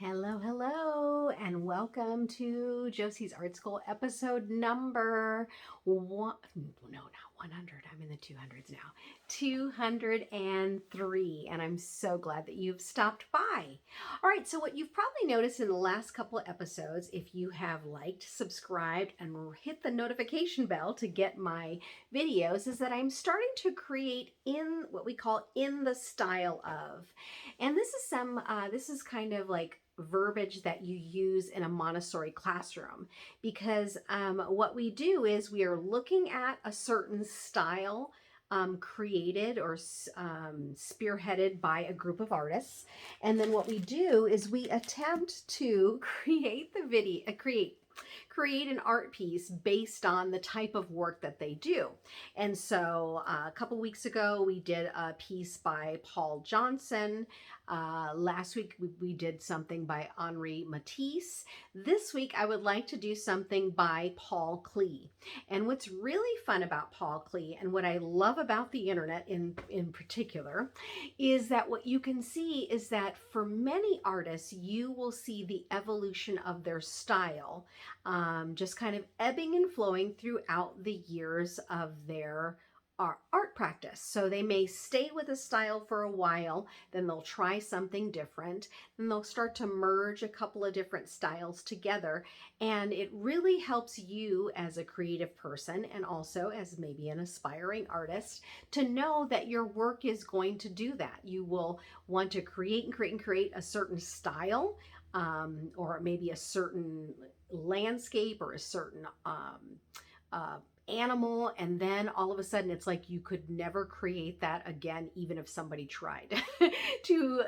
Hello, hello, and welcome to Josie's Art School episode number one. No, not 100. I'm in the 200s now. 203. And I'm so glad that you've stopped by. All right, so what you've probably noticed in the last couple of episodes, if you have liked, subscribed, and hit the notification bell to get my videos, is that I'm starting to create in what we call in the style of. And this is kind of like verbiage that you use in a Montessori classroom, because what we do is we are looking at a certain style created or spearheaded by a group of artists, and then what we do is we attempt to create the video, create an art piece based on the type of work that they do. And so a couple weeks ago, we did a piece by Paul Johnson. Last week, we did something by Henri Matisse. This week, I would like to do something by Paul Klee. And what's really fun about Paul Klee, and what I love about the internet in particular, is that what you can see is that for many artists, you will see the evolution of their style, just kind of ebbing and flowing throughout the years of their art practice. So they may stay with a style for a while, then they'll try something different, then they'll start to merge a couple of different styles together. And it really helps you as a creative person, and also as maybe an aspiring artist, to know that your work is going to do that. You will want to create and create and create a certain style, or maybe a certain landscape or a certain animal, and then all of a sudden it's like you could never create that again, even if somebody tried to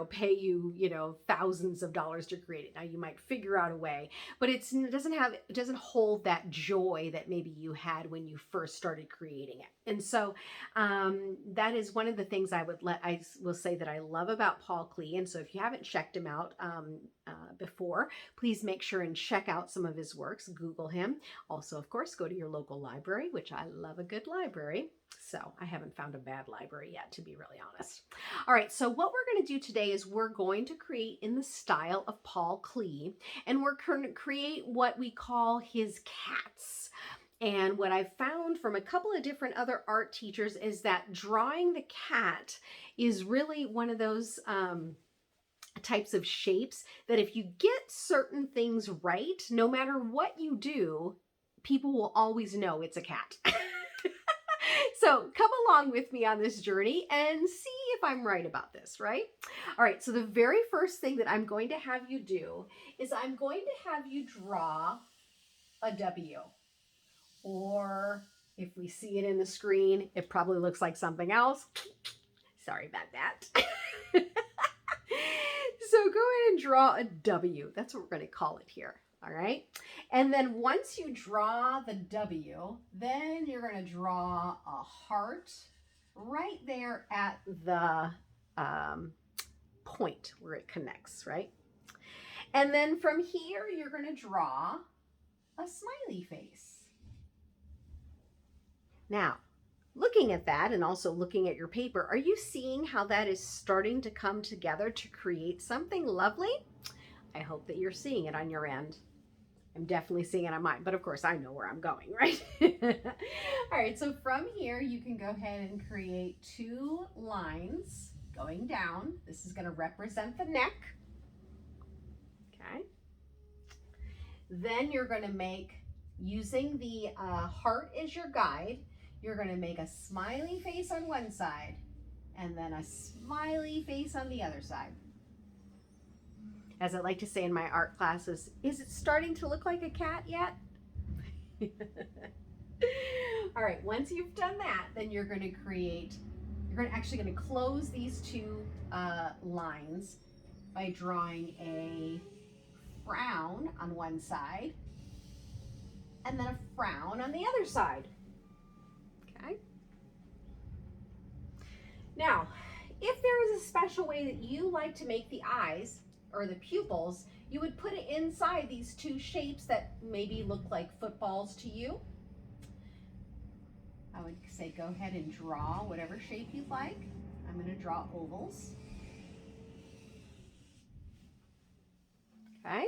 pay you thousands of dollars to create it. Now you might figure out a way, but it doesn't hold that joy that maybe you had when you first started creating it. And so that is one of the things I will say that I love about Paul Klee. And so if you haven't checked him out before, please make sure and check out some of his works. Google him. Also, of course, go to your local library, which I love a good library. So I haven't found a bad library yet, to be really honest. All right, so what we're going to do today is we're going to create in the style of Paul Klee, and we're going to create what we call his cats. And what I've found from a couple of different other art teachers is that drawing the cat is really one of those types of shapes that if you get certain things right, no matter what you do, people will always know it's a cat. So come along with me on this journey and see if I'm right about this, right? All right, so the very first thing that I'm going to have you do is I'm going to have you draw a W. Or if we see it in the screen, it probably looks like something else. Sorry about that. So go ahead and draw a W. That's what we're going to call it here. All right. And then once you draw the W, then you're going to draw a heart right there at the point where it connects, right? And then from here, you're going to draw a smiley face. Now, looking at that and also looking at your paper, are you seeing how that is starting to come together to create something lovely? I hope that you're seeing it on your end. I'm definitely seeing it on mine, but of course I know where I'm going, right? All right, so from here, you can go ahead and create two lines going down. This is going to represent the neck. Okay. Then you're going to make, using the heart as your guide, you're going to make a smiley face on one side and then a smiley face on the other side. As I like to say in my art classes, is it starting to look like a cat yet? All right, once you've done that, then you're going to actually going to close these two lines by drawing a frown on one side and then a frown on the other side. Okay. Now, if there is a special way that you like to make the eyes or the pupils, you would put it inside these two shapes that maybe look like footballs to you. I would say go ahead and draw whatever shape you'd like. I'm going to draw ovals. Okay.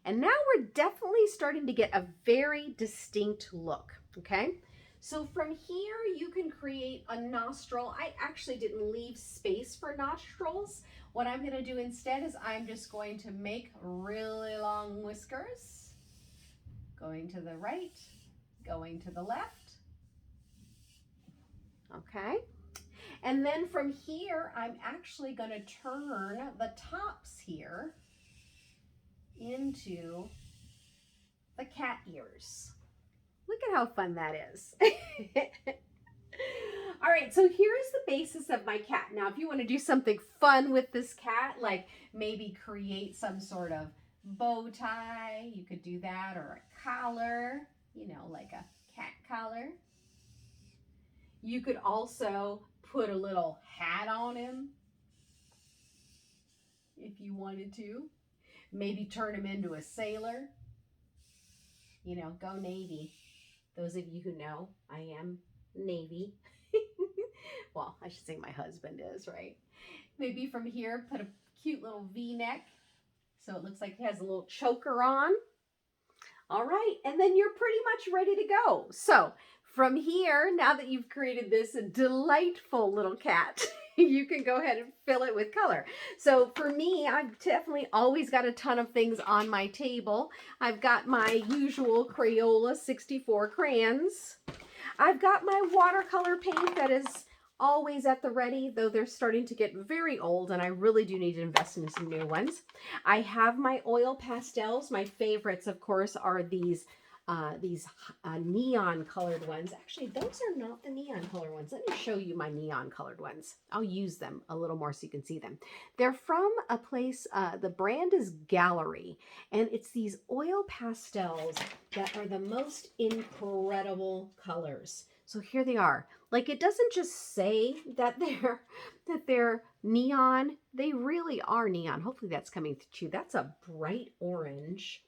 And now we're definitely starting to get a very distinct look. Okay. So from here, you can create a nostril. I actually didn't leave space for nostrils. What I'm going to do instead is I'm just going to make really long whiskers, going to the right, going to the left. Okay. And then from here, I'm actually going to turn the tops here into the cat ears. Look at how fun that is. All right, so here's the basis of my cat. Now, if you want to do something fun with this cat, like maybe create some sort of bow tie, you could do that, or a collar, you know, like a cat collar. You could also put a little hat on him if you wanted to. Maybe turn him into a sailor. You know, go Navy. Those of you who know, I am Navy. Well, I should say my husband is, right? Maybe from here, put a cute little V-neck so it looks like it has a little choker on. All right, and then you're pretty much ready to go. So from here, now that you've created this delightful little cat, you can go ahead and fill it with color. So for me, I've definitely always got a ton of things on my table. I've got my usual Crayola 64 crayons. I've got my watercolor paint that is always at the ready, though they're starting to get very old and I really do need to invest in some new ones. I have my oil pastels. My favorites, of course, are these neon colored ones. Actually, those are not the neon color ones. Let me show you my neon colored ones. I'll use them a little more so you can see them. They're from a place, the brand is Gallery, and it's these oil pastels that are the most incredible colors. So here they are. Like, it doesn't just say that they're neon. They really are neon. Hopefully that's coming to you. That's a bright orange.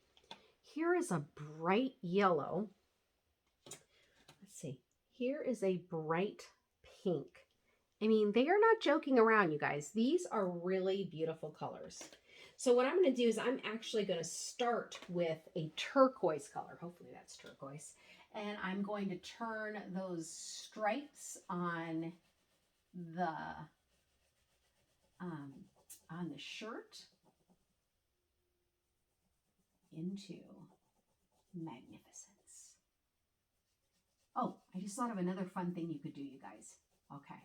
Here is a bright yellow. Let's see. Here is a bright pink. I mean, they are not joking around, you guys. These are really beautiful colors. So what I'm going to do is I'm actually going to start with a turquoise color. Hopefully that's turquoise. And I'm going to turn those stripes on the shirt into magnificence. Oh, I just thought of another fun thing you could do, you guys. Okay.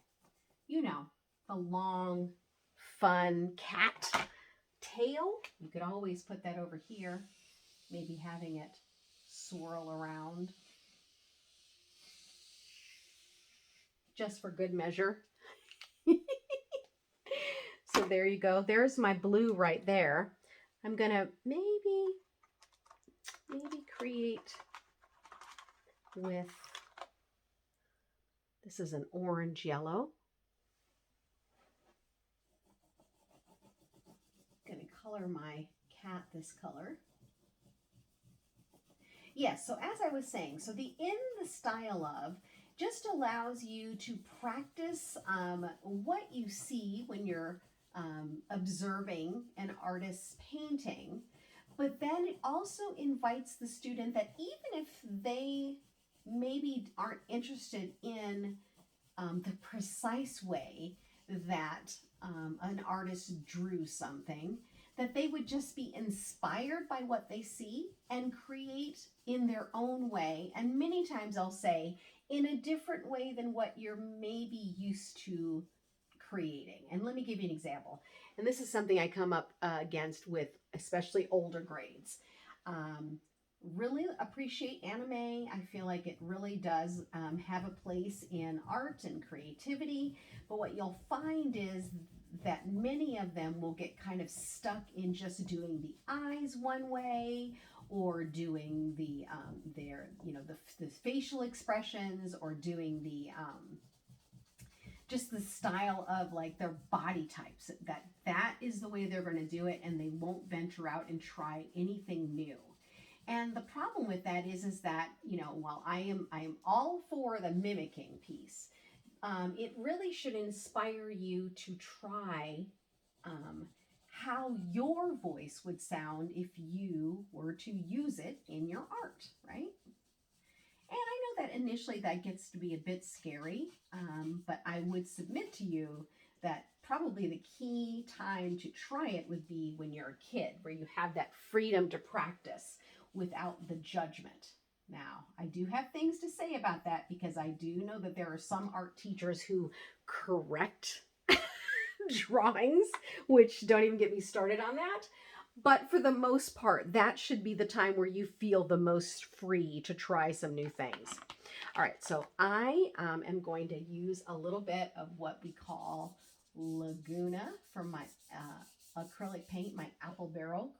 You know, the long, fun cat tail. You could always put that over here, maybe having it swirl around. Just for good measure. So there you go. There's my blue right there. I'm gonna maybe create with, this is an orange yellow. I'm gonna color my cat this color. Yes, so as I was saying, so the in the style of just allows you to practice what you see when you're observing an artist's painting, but then it also invites the student that even if they maybe aren't interested in the precise way that an artist drew something, that they would just be inspired by what they see and create in their own way. And many times I'll say in a different way than what you're maybe used to creating. And let me give you an example. And this is something I come up against with especially older grades. Really appreciate anime. I feel like it really does have a place in art and creativity. But what you'll find is that many of them will get kind of stuck in just doing the eyes one way, or doing the the facial expressions, or doing the just the style of like their body types. That is the way they're going to do it, and they won't venture out and try anything new. And the problem with that is that, you know, while I am all for the mimicking piece, it really should inspire you to try how your voice would sound if you were to use it in your art, right? And I know that initially that gets to be a bit scary, but I would submit to you that probably the key time to try it would be when you're a kid, where you have that freedom to practice without the judgment. Now, I do have things to say about that because I do know that there are some art teachers who correct drawings, which don't even get me started on that. But for the most part, that should be the time where you feel the most free to try some new things. All right, so I am going to use a little bit of what we call Laguna from my acrylic paint, my apple barrel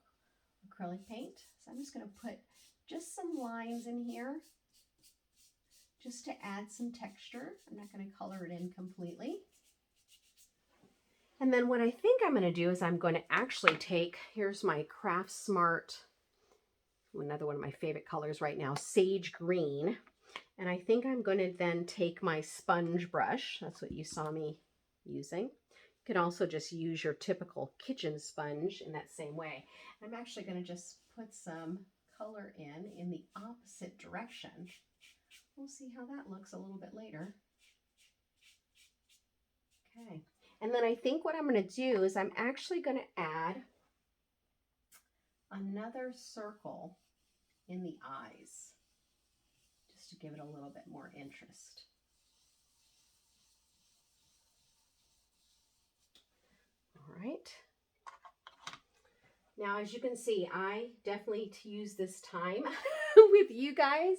acrylic paint. So I'm just going to put just some lines in here just to add some texture. I'm not going to color it in completely. And then what I think I'm going to do is I'm going to actually take, here's my Craft Smart, another one of my favorite colors right now, sage green. And I think I'm going to then take my sponge brush. That's what you saw me using. You can also just use your typical kitchen sponge in that same way. I'm actually going to just put some color in the opposite direction. We'll see how that looks a little bit later. Okay. And then I think what I'm going to do is I'm actually going to add another circle in the eyes, just to give it a little bit more interest. All right. Now, as you can see, I definitely use this time with you guys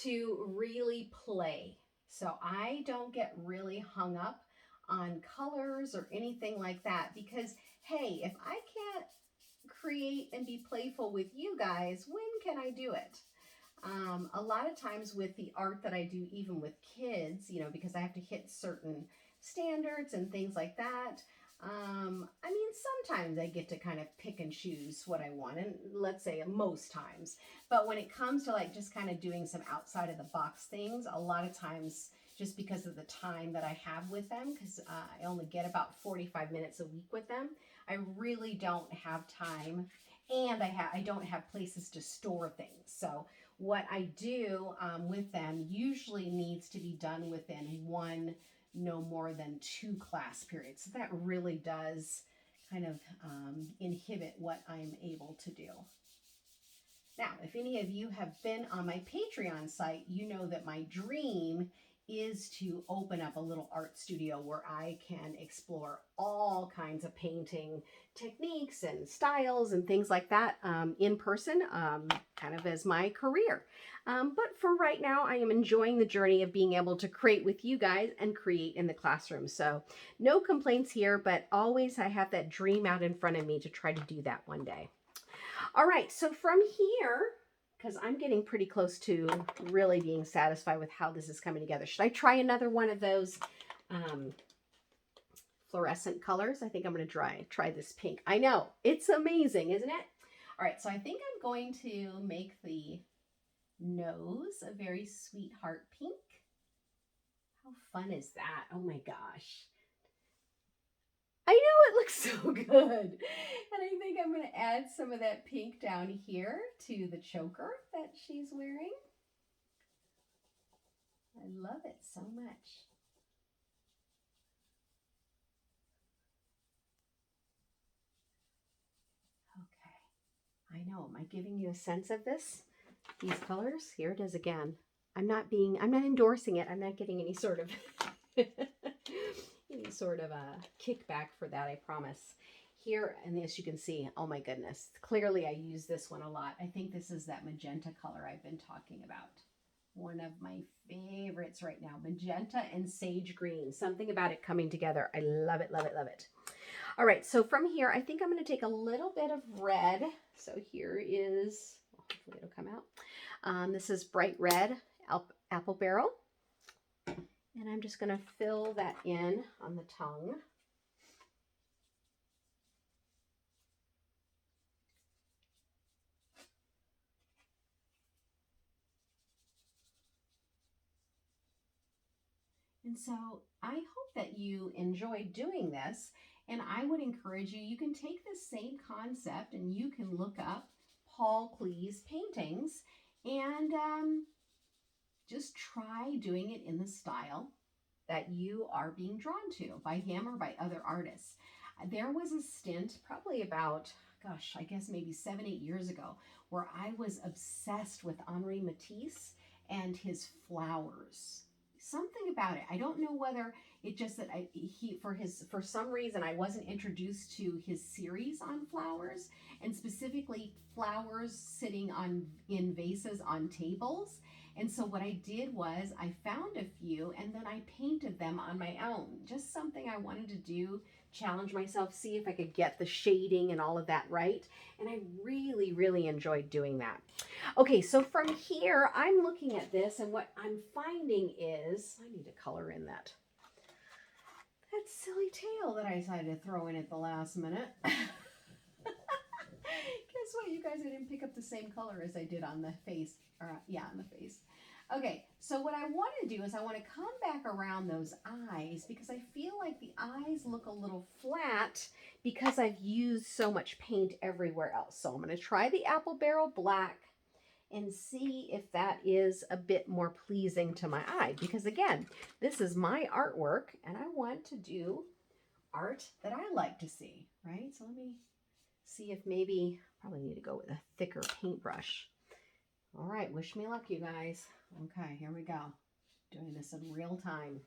to really play. So I don't get really hung up on colors or anything like that because, hey, if I can't create and be playful with you guys, when can I do it? A lot of times with the art that I do, even with kids, you know, because I have to hit certain standards and things like that. I mean, sometimes I get to kind of pick and choose what I want, and let's say most times. But when it comes to like just kind of doing some outside of the box things, a lot of times just because of the time that I have with them, because I only get about 45 minutes a week with them, I really don't have time, and I don't have places to store things. So what I do with them usually needs to be done within one, no more than 2 class periods. So that really does kind of inhibit what I'm able to do. Now, if any of you have been on my Patreon site, you know that my dream is to open up a little art studio where I can explore all kinds of painting techniques and styles and things like that in person, kind of as my career. But for right now, I am enjoying the journey of being able to create with you guys and create in the classroom. So no complaints here, but always I have that dream out in front of me to try to do that one day. All right, so from here, because I'm getting pretty close to really being satisfied with how this is coming together. Should I try another one of those fluorescent colors? I think I'm going to try this pink. I know, it's amazing, isn't it? All right, so I think I'm going to make the nose a very sweet heart pink. How fun is that? Oh my gosh. I know it looks so good. And I think I'm going to add some of that pink down here to the choker that she's wearing. I love it so much. Okay. I know. Am I giving you a sense of this? These colors? Here it is again. I'm not endorsing it. I'm not getting any sort of any sort of a kickback for that, I promise. Here, and as you can see, oh my goodness, clearly I use this one a lot. I think this is that magenta color I've been talking about. One of my favorites right now, magenta and sage green. Something about it coming together. I love it, love it, love it. All right, so from here, I think I'm going to take a little bit of red. So here is, hopefully it'll come out. This is bright red apple barrel. And I'm just going to fill that in on the tongue. And so I hope that you enjoy doing this. And I would encourage you, you can take this same concept and you can look up Paul Klee's paintings and just try doing it in the style that you are being drawn to by him or by other artists. There was a stint probably about, gosh, I guess maybe 7-8 years ago, where I was obsessed with Henri Matisse and his flowers. Something about it. I don't know whether it just that for some reason I wasn't introduced to his series on flowers, and specifically flowers sitting in vases on tables. And so what I did was I found a few and then I painted them on my own. Just something I wanted to do, challenge myself, see if I could get the shading and all of that right. And I really, really enjoyed doing that. Okay, so from here, I'm looking at this and what I'm finding is, I need to color in that silly tail that I decided to throw in at the last minute. Guess what, you guys, I didn't pick up the same color as I did on the face. On the face. Okay, so what I want to do is I want to come back around those eyes because I feel like the eyes look a little flat because I've used so much paint everywhere else. So I'm going to try the apple barrel black and see if that is a bit more pleasing to my eye. Because again, this is my artwork and I want to do art that I like to see, right? So let me see if maybe, probably need to go with a thicker paintbrush. All right, wish me luck, you guys. Okay, here we go. Doing this in real time.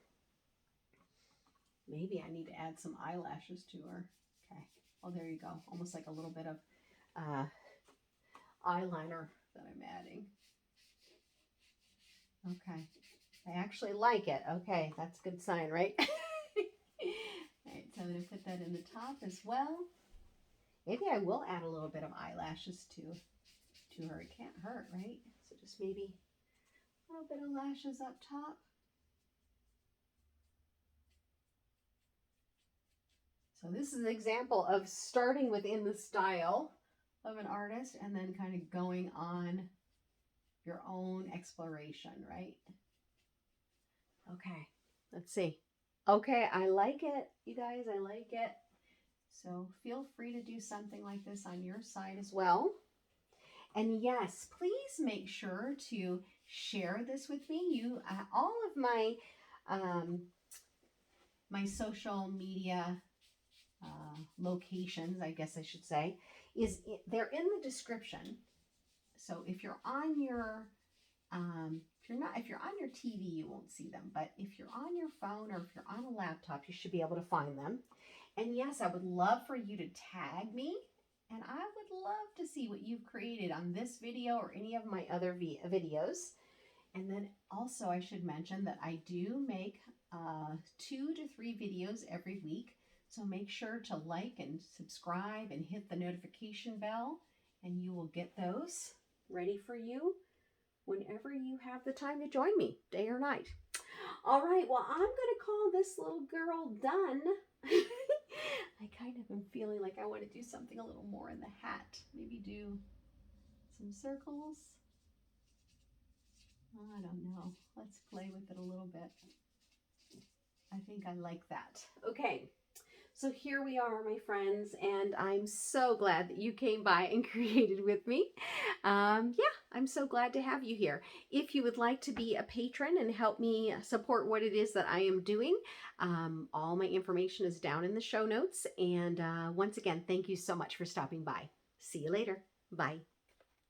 Maybe I need to add some eyelashes to her. Okay, oh, there you go. Almost like a little bit of eyeliner that I'm adding. Okay, I actually like it. Okay, that's a good sign, right? All right, so I'm going to put that in the top as well. Maybe I will add a little bit of eyelashes to her. It can't hurt, right? So just maybe a little bit of lashes up top. So this is an example of starting within the style of an artist and then kind of going on your own exploration, right? Okay, let's see. Okay, I like it, you guys, I like it. So feel free to do something like this on your side as well. And yes, please make sure to share this with me. All of my my social media locations, I guess I should say, they're in the description. So if you're on your if you're on your TV, you won't see them. But if you're on your phone or if you're on a laptop, you should be able to find them. And yes, I would love for you to tag me. And I would love to see what you've created on this video or any of my other videos. And then also I should mention that I do make 2 to 3 videos every week. So make sure to like and subscribe and hit the notification bell and you will get those ready for you whenever you have the time to join me, day or night. All right, well, I'm going to call this little girl done. I kind of am feeling like I want to do something a little more in the hat. Maybe do some circles. I don't know. Let's play with it a little bit. I think I like that. Okay, so here we are, my friends, and I'm so glad that you came by and created with me. Yeah, I'm so glad to have you here. If you would like to be a patron and help me support what it is that I am doing, all my information is down in the show notes. And once again, thank you so much for stopping by. See you later. Bye.